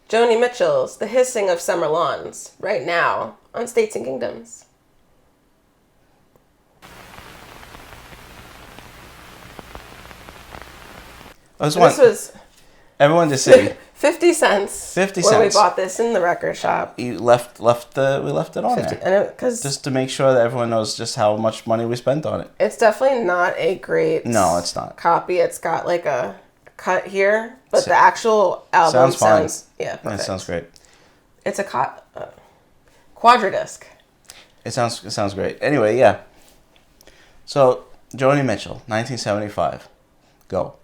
Joni Mitchell's The Hissing of Summer Lawns, right now on States and Kingdoms. This was everyone to see 50 cents. 50 when cents. we bought this in the record shop. We left it on 50, there, just to make sure that everyone knows just how much money we spent on it. It's definitely not a great. No, it's not. Copy. It's got like a cut here, but the actual album sounds yeah, perfect. Yeah, it sounds great. It's a quadradisc. It sounds great. Anyway, yeah. So Joni Mitchell, 1975. Go.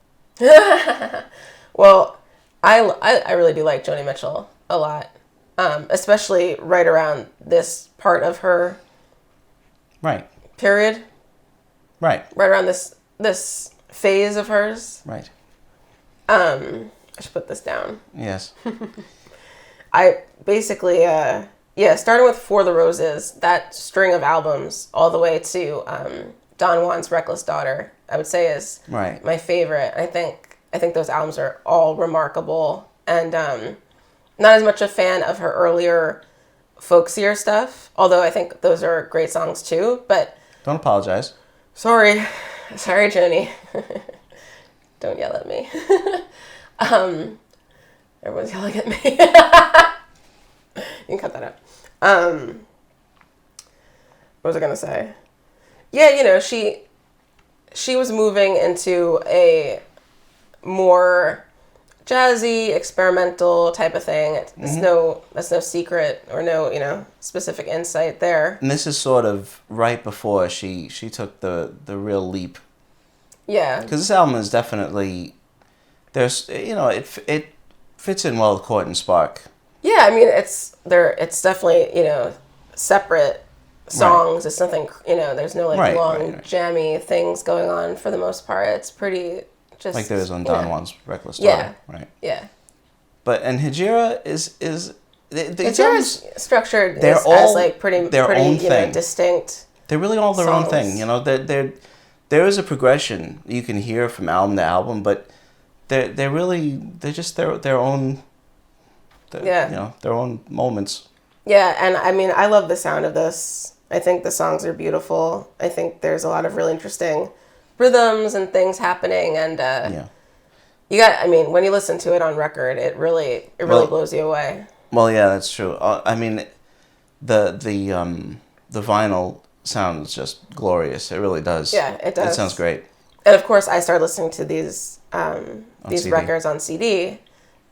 Well, I really do like Joni Mitchell a lot, especially right around this part of her period. Right around this phase of hers. Right. I should put this down. Yes. I basically, starting with For the Roses, that string of albums all the way to Don Juan's Reckless Daughter, I would say is my favorite. I think those albums are all remarkable, and not as much a fan of her earlier folksier stuff, although I think those are great songs too. But don't apologize. Sorry, Joni. Don't yell at me. Everyone's yelling at me. You can cut that out. What was I gonna say? Yeah, she was moving into a more jazzy, experimental type of thing. That's no secret or no specific insight there. And this is sort of right before she took the real leap. Yeah. Because this album is definitely it fits in well with Court and Spark. Yeah, I mean it's definitely separate songs. It's nothing there's no long jammy things going on for the most part. It's pretty just like there is on Don Juan's Reckless Daughter. Right. Yeah. But and Hejira is Hejira's structured they're as all like pretty own thing. Distinct. They're really all their songs. own thing. There is a progression you can hear from album to album, but they're just their own. Their own moments. Yeah, and I mean, I love the sound of this. I think the songs are beautiful. I think there's a lot of really interesting rhythms and things happening, and when you listen to it on record, it really blows you away. Well, yeah, that's true. I mean, the vinyl sounds just glorious. It really does. Yeah, it does. It sounds great. And of course, I started listening to these CD. records on CD.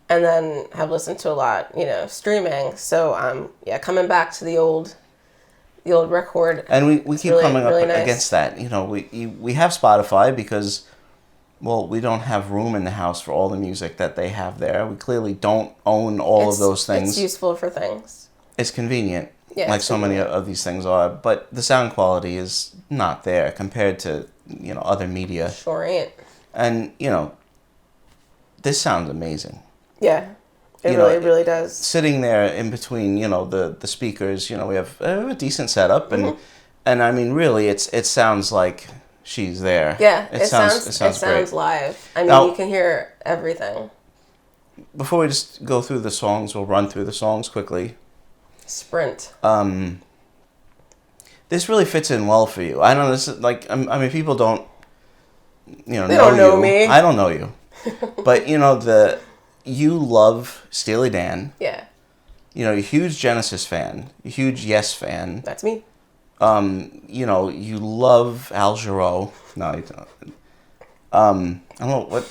And then have listened to a lot, streaming. So, coming back to the old record. And we keep coming up nice. against that. We have Spotify because, well, we don't have room in the house for all the music that they have there. We clearly don't own all of those things. It's useful for things. It's convenient, like so many of these things are. But the sound quality is not there compared to, other media. Sure ain't. And, this sounds amazing. Yeah, it really does. Sitting there in between, the speakers, we have a decent setup, and I mean, really, it sounds like she's there. Yeah, it sounds live. I mean, now, you can hear everything. Before we just go through the songs, we'll run through the songs quickly. Sprint. This really fits in well for you. I know this is like I mean, people don't, they don't know me. I don't know you, but you love Steely Dan. Yeah. You're a huge Genesis fan, a huge Yes fan. That's me. You love Al Jarreau. No, you don't. I don't know what.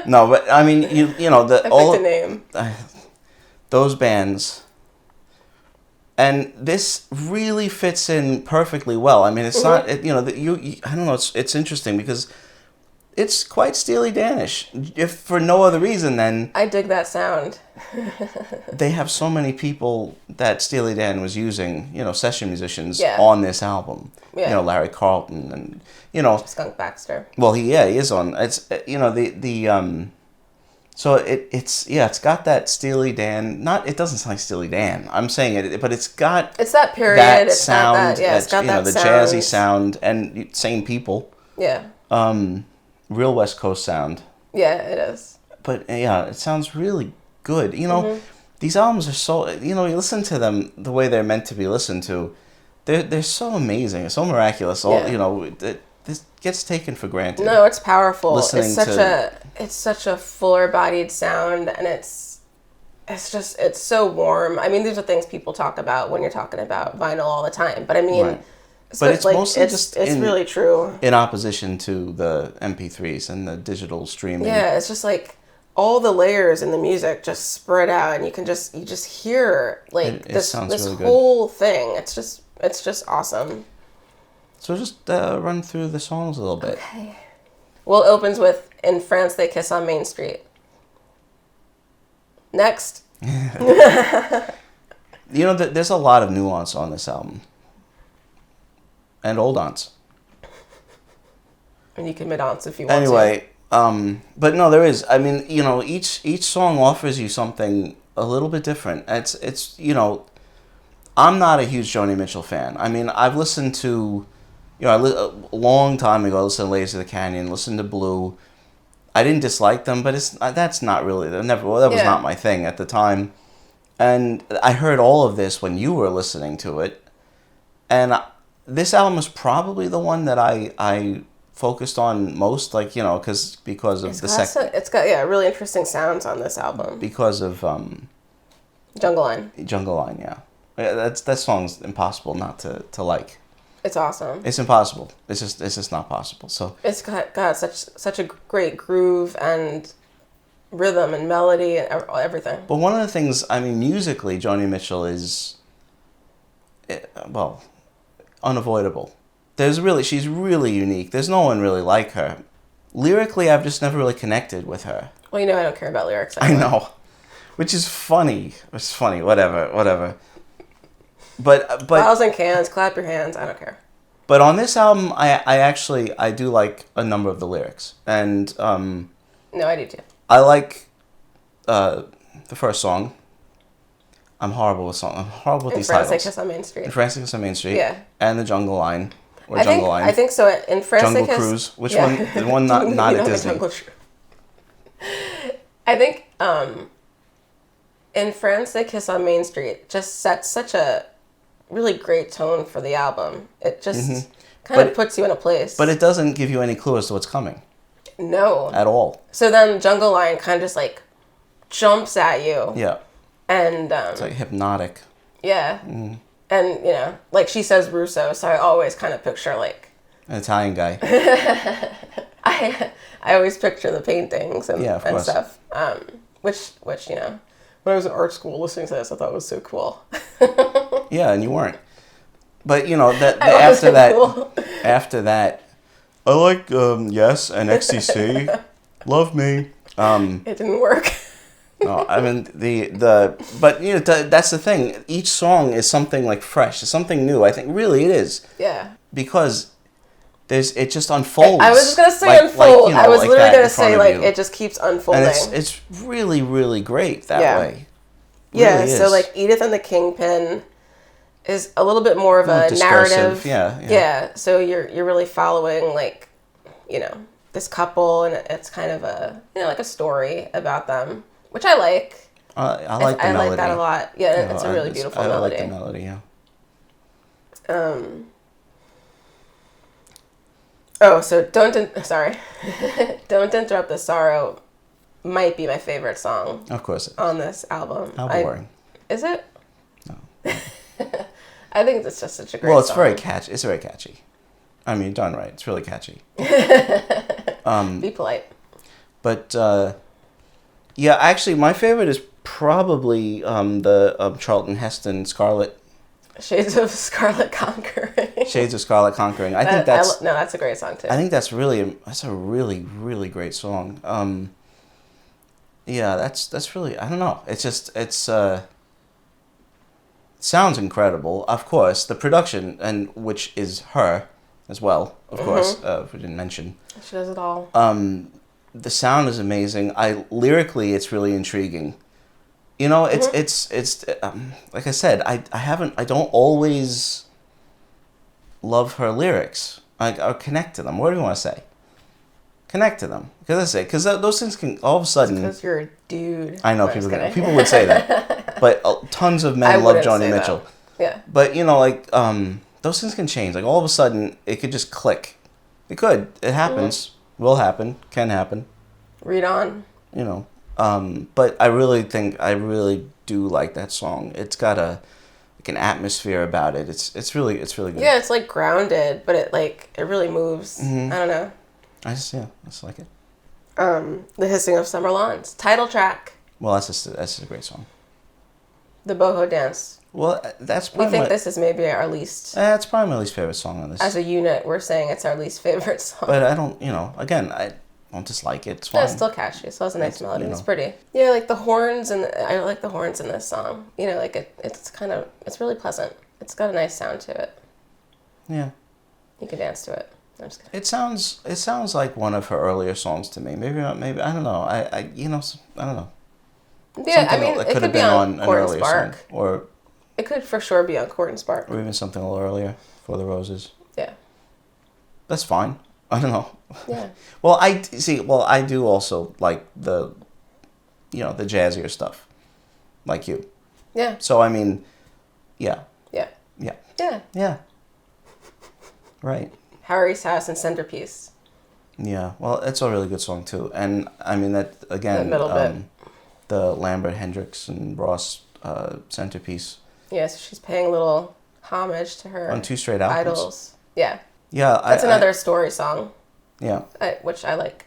No, but I mean, the name. Those bands. And this really fits in perfectly well. I mean, it's not. I don't know. It's interesting because it's quite Steely Dan-ish, if for no other reason than... I dig that sound. They have so many people that Steely Dan was using, session musicians on this album. Yeah. Larry Carlton and, Skunk Baxter. Well, he is on... It's, so it's got that Steely Dan... It doesn't sound like Steely Dan. I'm saying it, but it's got... It's that period. That it's sound, it's got that the sound. jazzy sound, and same people. Yeah. Real West Coast sound. Yeah, it is. But, it sounds really good. You know, these albums are so, you know, you listen to them the way they're meant to be listened to. They're so amazing, so miraculous. All you know, this gets taken for granted. No, it's powerful. Listening it's such a fuller bodied sound, and it's so warm. I mean, these are things people talk about when you're talking about vinyl all the time. But I mean, right. But it's like, mostly it's really true. In opposition to the MP3s and the digital streaming. Yeah, it's just like all the layers in the music just spread out, and you just hear like this really whole thing. It's just awesome. So just run through the songs a little bit. Okay. Well, it opens with "In France They Kiss on Main Street." Next. You know, there's a lot of nuance on this album. And old aunts. And you can mid-aunts if you want to. Anyway, but no, there is. I mean, you know, each song offers you something a little bit different. It's you know, I'm not a huge Joni Mitchell fan. I mean, I've listened to, you know, a long time ago, I listened to Layers of the Canyon, listened to Blue. I didn't dislike them, but that's not really, that was not my thing at the time. And I heard all of this when you were listening to it. And this album is probably the one that I focused on most, like, you know, because of it's got really interesting sounds on this album. Because of Jungle Line. Jungle Line, yeah. That song's impossible not to like. It's awesome. It's impossible. It's just not possible. So it's got such a great groove and rhythm and melody and everything. But one of the things, I mean, musically, Joni Mitchell is, well, unavoidable. She's really unique. There's no one really like her. Lyrically, I've just never really connected with her. Well, you know I don't care about lyrics anyway. I know, which is funny. It's funny. Whatever. But bottles and cans, clap your hands. I don't care. But on this album, I do like a number of the lyrics, and no, I do too. I like the first song. I'm horrible with songs. I'm horrible with these titles. In France They Kiss on Main Street. In France They Kiss on Main Street. Yeah. And the Jungle Line. I think so. In France Jungle They Kiss. Cruise. Which one? The one not at Disney. I think In France They Kiss on Main Street just sets such a really great tone for the album. It just kind of puts you in a place. But it doesn't give you any clue as to what's coming. No. At all. So then Jungle Line kind of just like jumps at you. Yeah. And it's like hypnotic. Yeah. Mm. And, you know, like she says Russo, so I always kind of picture like an Italian guy. I always picture the paintings and stuff. Which, you know, when I was in art school listening to this, I thought it was so cool. Yeah, and you weren't. But, you know, after that, I like Yes and XTC. Love me. It didn't work. No, I mean but you know that's the thing. Each song is something like fresh. It's something new. I think really it is. Yeah. Because it just unfolds. I was just gonna say unfold. I was literally gonna say it just keeps unfolding. And it's really really great that way. Yeah. Really so like Edith and the Kingpin is a little bit more of a narrative. Yeah. So you're really following like, you know, this couple, and it's kind of a, you know, like a story about them. Which I like. I like the melody. I like that a lot. Yeah, it's a really beautiful melody. I like the melody, yeah. So Don't Interrupt the Sorrow might be my favorite song. Of course on this album. How boring. Is it? No. I think it's just such a great song. Well, it's very catchy. It's very catchy. I mean, done right. It's really catchy. Be polite. But... yeah, actually, my favorite is probably the Charlton Heston Scarlet. Shades of Scarlet Conquering. Shades of Scarlet Conquering. I think that's a great song too. I think that's a really really great song. Yeah, that's really, I don't know. It's just sounds incredible. Of course, the production, and which is her as well. Of course, if we didn't mention. She does it all. The sound is amazing. Lyrically, it's really intriguing. You know, it's like I said, I don't always love her lyrics. I connect to them. What do you want to say? connect to them. Because those things can all of a sudden. Because you're a dude. I know people would say that, but tons of men love Joni Mitchell. That. Yeah. But like those things can change. Like all of a sudden, it could just click. It could. It happens. Will happen. Can happen. Read on. But I really do like that song. It's got an atmosphere about it. It's really good. Yeah, it's like grounded, but it really moves. Mm-hmm. I don't know. I just like it. The Hissing of Summer Lawns, title track. Well, that's a great song. The boho dance. Well, that's probably we think this is maybe our least. That's probably my least favorite song on this. As a unit, we're saying it's our least favorite song. But I don't, again, I don't dislike it. It's fine. Yeah, it's still catchy. It still has a nice melody. It's pretty. Yeah, like the horns, and I like the horns in this song. It's really pleasant. It's got a nice sound to it. Yeah. You can dance to it. I'm just kidding. It sounds like one of her earlier songs to me. Maybe not. Maybe I don't know. I don't know. Yeah, it could be on an earlier song, or it could for sure be on Court and Spark, or even something a little earlier, For the Roses. Yeah. That's fine. I don't know. Yeah. Well, I do also like the jazzier stuff, like you. Yeah. So I mean, yeah. Yeah. Yeah. Yeah. Yeah. Right. Harry's House and Centerpiece. Yeah. Well, it's a really good song too, and I mean that again. The middle bit. The Lambert, Hendricks, and Ross Centerpiece. Yeah, so she's paying a little homage to her on 2 straight albums. Idols. Yeah. Yeah, that's another story song. Yeah. Which I like.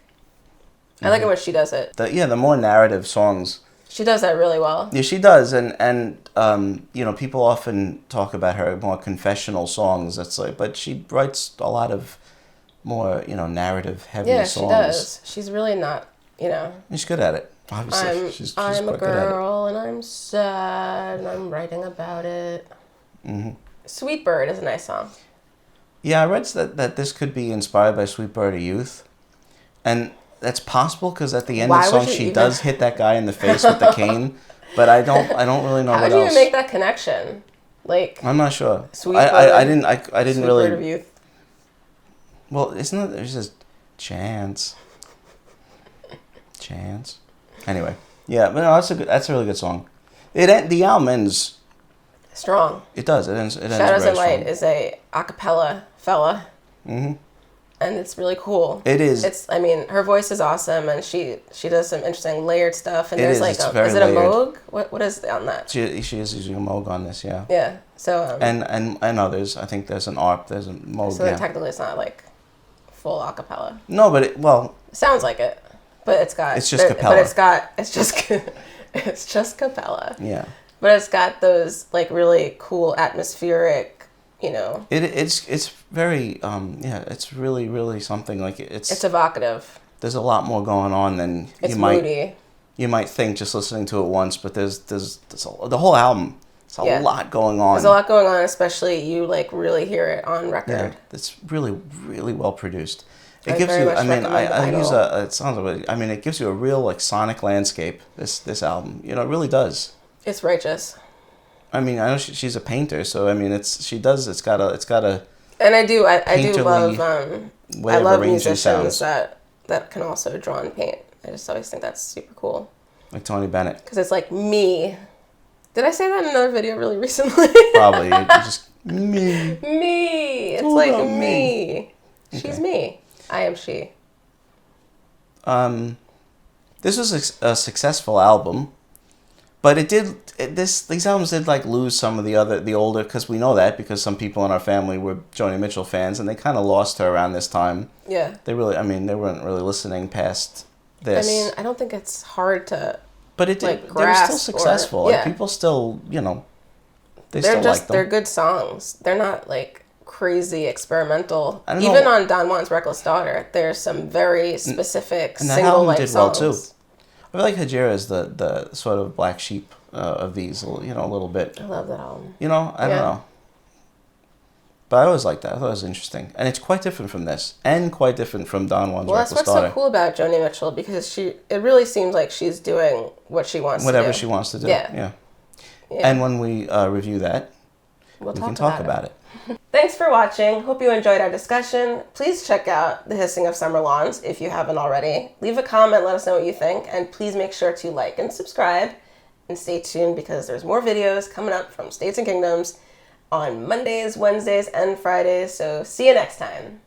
I like it when she does it. The more narrative songs. She does that really well. Yeah, she does, and people often talk about her more confessional songs. But she writes a lot of more narrative heavy songs. Yeah, she does. She's really not She's good at it. Obviously, she's I'm a girl and I'm sad and I'm writing about it. Mm-hmm. Sweet Bird is a nice song. Yeah, I read that this could be inspired by Sweet Bird of Youth, and that's possible because at the end of the song she does hit that guy in the face with the cane, but I don't really know what else. How did you even make that connection? I'm not sure. Sweet Bird. I didn't Sweet really. Bird of Youth. Well, isn't it? There's just chance. Anyway, yeah, but no, that's a really good song. The album ends strong. It does. It ends. Shadows and Light is a acapella fella. Mm-hmm. And it's really cool. It is. Her voice is awesome, and she does some interesting layered stuff. And there's is it layered. a Moog? What is on that? She is using a Moog on this, yeah. Yeah. So. And others. I think there's an ARP. There's a Moog. So technically, it's not full acapella. No, but it sounds like it, but it's got. It's just capella. But it's just capella. Yeah. But it's got those really cool atmospheric. It's very it's really really something it's evocative. There's a lot more going on than you might think just listening to it once, but there's the whole album. It's a lot going on. There's a lot going on, especially you really hear it on record. Yeah, it's really really well produced. It gives you. I use it sounds like. It gives you a real sonic landscape. This album, it really does. It's righteous. I know she's a painter, so it's got a. And I do love I love musicians that can also draw and paint. I just always think that's super cool. Like Tony Bennett. Because it's like me. Did I say that in another video really recently? Probably. You just me. Me. It's like me. She's okay. Me. I am she. This was a successful album. But these albums did lose some of the older, because we know that because some people in our family were Joni Mitchell fans, and they kind of lost her around this time. Yeah. They really, they weren't really listening past this. I don't think it's hard to. But they were still successful. People still, they still like them. They're good songs. They're not crazy experimental. Even on Don Juan's Reckless Daughter, there's some very specific single life songs. Well too. I feel like Hajira is the sort of black sheep of these, a little bit. I love that album. I don't know. But I always liked that. I thought it was interesting. And it's quite different from this. And quite different from Don Juan's Reckless Daughter. Well, that's what's so cool about Joni Mitchell, because it really seems like she's doing what she wants to do. Whatever she wants to do. Yeah. And when we review that, we can talk about it. Thanks for watching. Hope you enjoyed our discussion. Please check out The Hissing of Summer Lawns if you haven't already. Leave a comment, let us know what you think, and please make sure to like and subscribe. And stay tuned because there's more videos coming up from States and Kingdoms on Mondays, Wednesdays, and Fridays. So see you next time.